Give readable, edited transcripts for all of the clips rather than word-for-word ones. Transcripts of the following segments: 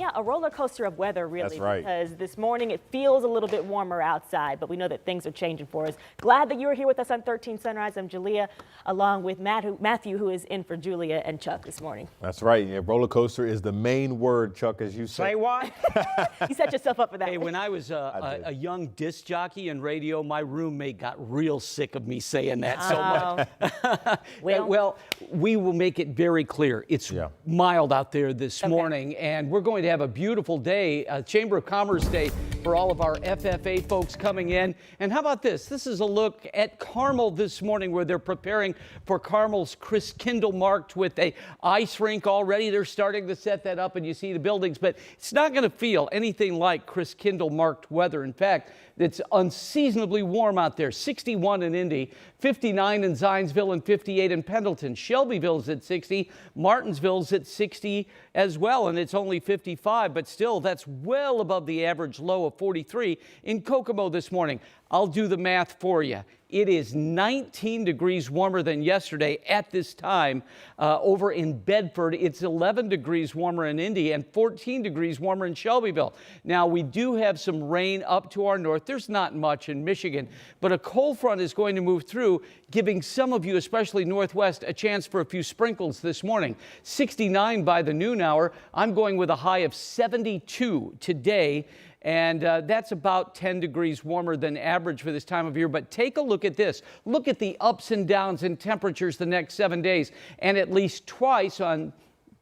Yeah, a roller coaster of weather, really. That's right. Because this morning it feels a little bit warmer outside, but we know that things are changing for us. Glad that you're here with us on 13 Sunrise. I'm Julia, along with Matthew, who is in for Julia and Chuck this morning. That's right. Yeah, roller coaster is the main word, Chuck, as you say. Say what? You set yourself up for that. Hey, when I was a young disc jockey in radio, my roommate got real sick of me saying that so much. Well, we will make it very clear. It's mild out there this morning, and we're going to have a beautiful day, Chamber of Commerce Day for all of our FFA folks coming in. And how about this? This is a look at Carmel this morning, where they're preparing for Carmel's Chris Kindle marked with a ice rink already. They're starting to set that up, and you see the buildings, but it's not going to feel anything like Chris Kindle marked weather. In fact, it's unseasonably warm out there. 61 in Indy, 59 in Zionsville, and 58 in Pendleton. Shelbyville's at 60, Martinsville's at 60 as well, and it's only 55, but still that's well above the average low of 43 in Kokomo this morning. I'll do the math for you. It is 19 degrees warmer than yesterday at this time over in Bedford. It's 11 degrees warmer in Indy and 14 degrees warmer in Shelbyville. Now, we do have some rain up to our north. There's not much in Michigan, but a cold front is going to move through, giving some of you, especially northwest, a chance for a few sprinkles this morning. 69 by the noon hour. I'm going with a high of 72 today. And that's about 10 degrees warmer than average for this time of year. But take a look at this. Look at the ups and downs in temperatures the next 7 days. And at least twice on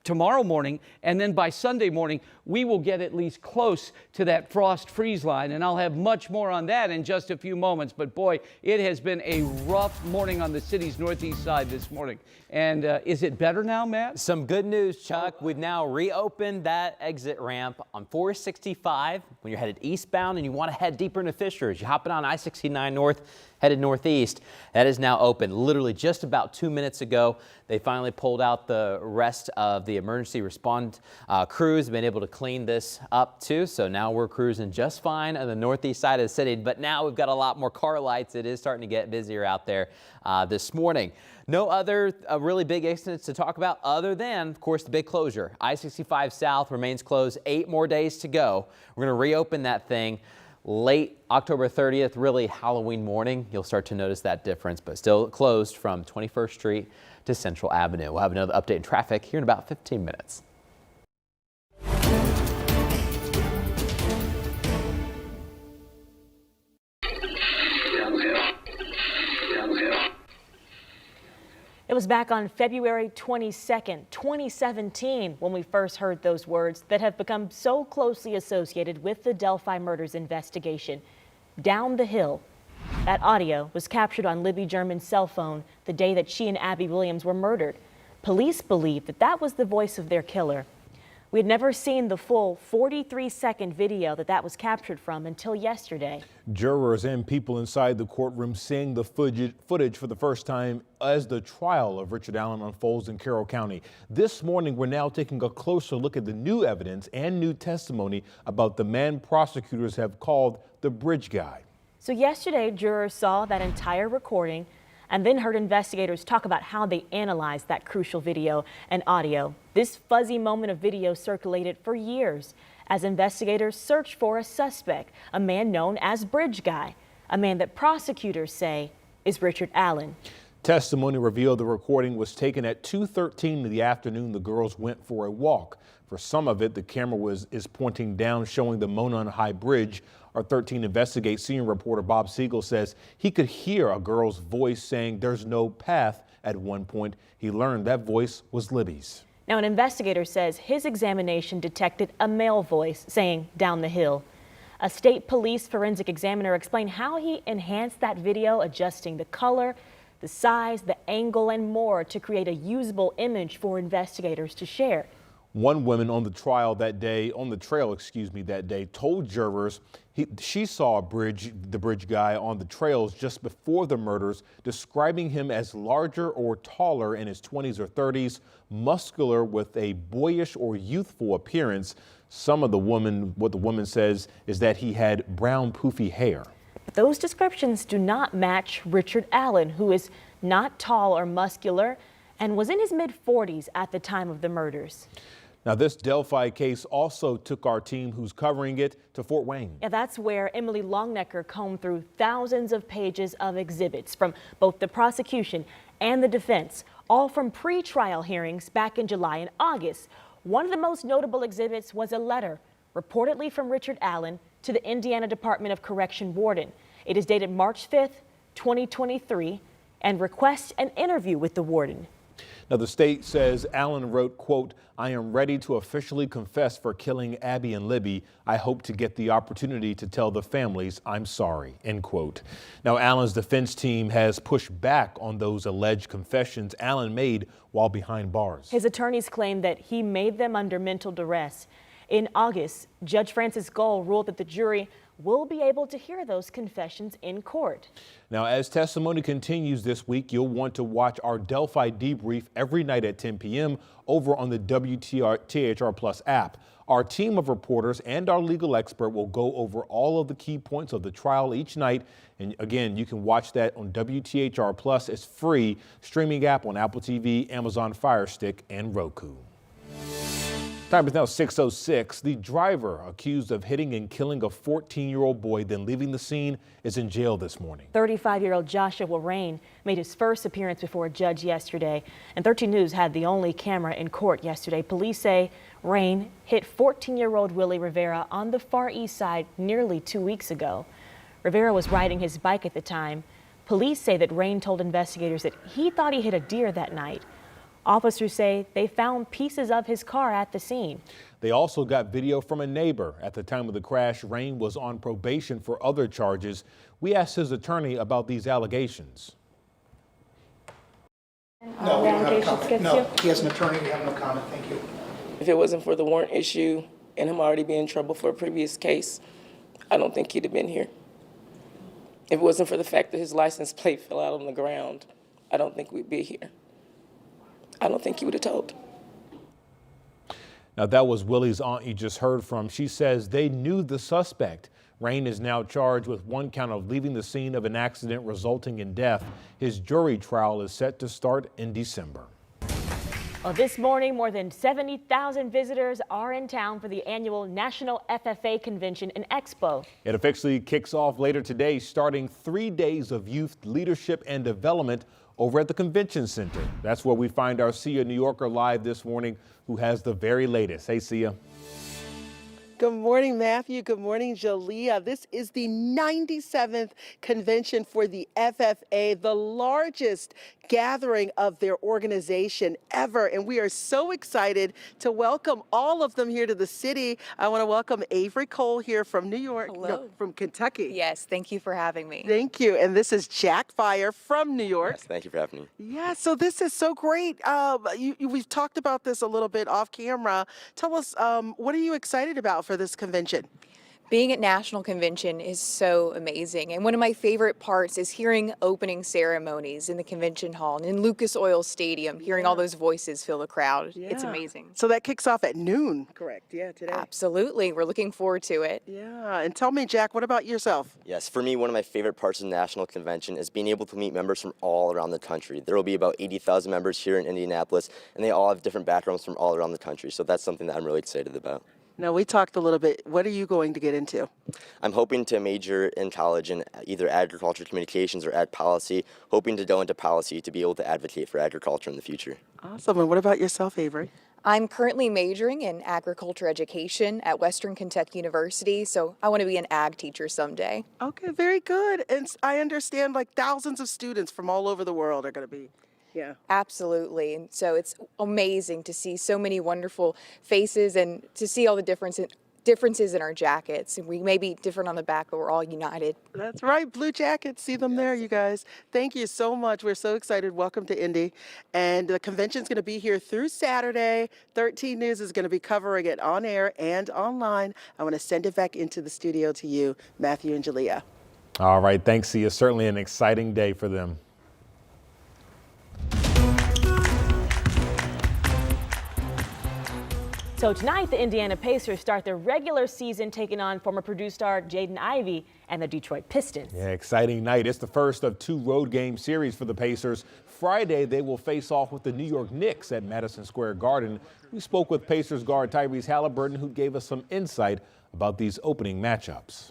tomorrow morning, and then by Sunday morning, we will get at least close to that frost freeze line. And I'll have much more on that in just a few moments. But boy, it has been a rough morning on the city's northeast side this morning. And is it better now, Matt? Some good news, Chuck. We've now reopened that exit ramp on 465 when you're headed eastbound and you want to head deeper into Fishers. You're hopping on I-69 north, headed northeast. That is now open. Literally just about 2 minutes ago, they finally pulled out the rest of the emergency response crews. Have been able to clean this up too. So now we're cruising just fine on the northeast side of the city. But now we've got a lot more car lights. It is starting to get busier out there this morning. No other really big incidents to talk about other than, of course, the big closure. I-65 South remains closed. 8 more days to go. We're going to reopen that thing late October 30th, really Halloween morning. You'll start to notice that difference, but still closed from 21st Street to Central Avenue. We'll have another update in traffic here in about 15 minutes. It was back on February 22nd, 2017, when we first heard those words that have become so closely associated with the Delphi murders investigation. Down the hill. That audio was captured on Libby German's cell phone the day that she and Abby Williams were murdered. Police believe that that was the voice of their killer. We had never seen the full 43-second video that was captured from until yesterday. Jurors and people inside the courtroom seeing the footage for the first time as the trial of Richard Allen unfolds in Carroll County. This morning, we're now taking a closer look at the new evidence and new testimony about the man prosecutors have called the bridge guy. So yesterday, jurors saw that entire recording and then heard investigators talk about how they analyzed that crucial video and audio. This fuzzy moment of video circulated for years as investigators searched for a suspect, a man known as Bridge Guy, a man that prosecutors say is Richard Allen. Testimony revealed the recording was taken at 2:13 in the afternoon. The girls went for a walk. For some of it, the camera is pointing down, showing the Monon High Bridge. Our 13 Investigate senior reporter Bob Siegel says he could hear a girl's voice saying there's no path at one point. He learned that voice was Libby's. Now, an investigator says his examination detected a male voice saying down the hill. A state police forensic examiner explained how he enhanced that video, adjusting the color, the size, the angle, and more to create a usable image for investigators to share. One woman on the trail that day, told jurors she saw the bridge guy on the trails just before the murders, describing him as larger or taller in his 20s or 30s, muscular with a boyish or youthful appearance. What the woman says is that he had brown poofy hair. But those descriptions do not match Richard Allen, who is not tall or muscular and was in his mid-40s at the time of the murders. Now, this Delphi case also took our team who's covering it to Fort Wayne. Yeah, that's where Emily Longnecker combed through thousands of pages of exhibits from both the prosecution and the defense, all from pre-trial hearings back in July and August. One of the most notable exhibits was a letter reportedly from Richard Allen to the Indiana Department of Correction warden. It is dated March 5th, 2023, and requests an interview with the warden. Now, the state says Allen wrote, quote, "I am ready to officially confess for killing Abby and Libby. I hope to get the opportunity to tell the families I'm sorry," end quote. Now, Allen's defense team has pushed back on those alleged confessions Allen made while behind bars. His attorneys claim that he made them under mental duress. In August, Judge Francis Gull ruled that the jury will be able to hear those confessions in court. Now, as testimony continues this week, you'll want to watch our Delphi debrief every night at 10 p.m. over on the WTHR Plus app. Our team of reporters and our legal expert will go over all of the key points of the trial each night. And again, you can watch that on WTHR Plus. It's free streaming app on Apple TV, Amazon Fire Stick, and Roku. Time is now 6:06. The driver accused of hitting and killing a 14-year-old boy, then leaving the scene, is in jail this morning. 35-year-old Joshua Rain made his first appearance before a judge yesterday, and 13 News had the only camera in court yesterday. Police say Rain hit 14-year-old Willie Rivera on the Far East Side nearly 2 weeks ago. Rivera was riding his bike at the time. Police say that Rain told investigators that he thought he hit a deer that night. Officers say they found pieces of his car at the scene. They also got video from a neighbor. At the time of the crash, Rain was on probation for other charges. We asked his attorney about these allegations. No, we don't have a comment. No, he has an attorney. We have no comment. Thank you. If it wasn't for the warrant issue and him already being in trouble for a previous case, I don't think he'd have been here. If it wasn't for the fact that his license plate fell out on the ground, I don't think we'd be here. I don't think he would have told. Now, that was Willie's aunt you just heard from. She says they knew the suspect. Rain is now charged with one count of leaving the scene of an accident resulting in death. His jury trial is set to start in December. Well, this morning, more than 70,000 visitors are in town for the annual National FFA Convention and Expo. It officially kicks off later today, starting 3 days of youth leadership and development over at the Convention Center. That's where we find our Sia New Yorker live this morning, who has the very latest. Hey, Sia. Good morning, Matthew. Good morning, Jalea. This is the 97th convention for the FFA, the largest gathering of their organization ever. And we are so excited to welcome all of them here to the city. I want to welcome Avery Cole here from New York. Hello. No, from Kentucky. Yes, thank you for having me. Thank you. And this is Jack Fire from New York. Yes, thank you for having me. Yeah, so this is so great. We've talked about this a little bit off camera. Tell us, what are you excited about for this convention? Being at National Convention is so amazing, and one of my favorite parts is hearing opening ceremonies in the convention hall and in Lucas Oil Stadium, hearing all those voices fill the crowd. It's amazing. So that kicks off at noon, correct? Yeah, today. Absolutely. We're looking forward to it. Yeah, and tell me, Jack, what about yourself? Yes, for me, one of my favorite parts of the National Convention is being able to meet members from all around the country. There will be about 80,000 members here in Indianapolis, and they all have different backgrounds from all around the country, so that's something that I'm really excited about. Now, we talked a little bit. What are you going to get into? I'm hoping to major in college in either agriculture communications or ag policy, hoping to go into policy to be able to advocate for agriculture in the future. Awesome. And what about yourself, Avery? I'm currently majoring in agriculture education at Western Kentucky University, so I want to be an ag teacher someday. Okay, very good. And I understand like thousands of students from all over the world are going to be. Yeah. Absolutely. And so it's amazing to see so many wonderful faces and to see all the differences in our jackets. We may be different on the back, but we're all united. That's right. Blue jackets. See them there, you guys. Thank you so much. We're so excited. Welcome to Indy. And the convention's going to be here through Saturday. 13 News is going to be covering it on air and online. I want to send it back into the studio to you, Matthew and Jalea. All right. Thanks, Sia. Certainly an exciting day for them. So tonight, the Indiana Pacers start their regular season taking on former Purdue star Jaden Ivey and the Detroit Pistons. Yeah, exciting night. It's the first of 2 road game series for the Pacers. Friday, they will face off with the New York Knicks at Madison Square Garden. We spoke with Pacers guard Tyrese Halliburton, who gave us some insight about these opening matchups.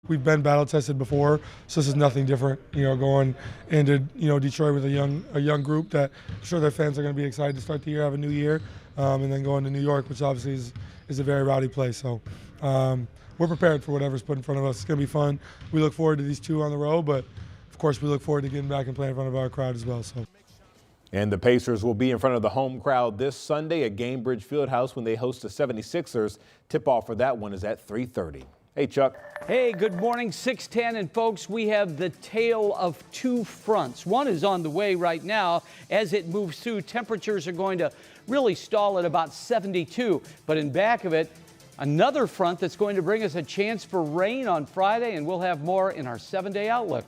We've been battle tested before, so this is nothing different. Going into Detroit with a young group that I'm sure their fans are going to be excited to start the year, have a new year, and then going to New York, which obviously is a very rowdy place. So we're prepared for whatever's put in front of us. It's going to be fun. We look forward to these 2 on the road, but of course we look forward to getting back and playing in front of our crowd as well. So. And the Pacers will be in front of the home crowd this Sunday at Gainbridge Fieldhouse when they host the 76ers. Tip-off for that one is at 3:30. Hey, Chuck. Hey, good morning, 6:10. And folks, we have the tale of 2 fronts. One is on the way right now. As it moves through, temperatures are going to really stall at about 72. But in back of it, another front that's going to bring us a chance for rain on Friday, and we'll have more in our 7-day outlook.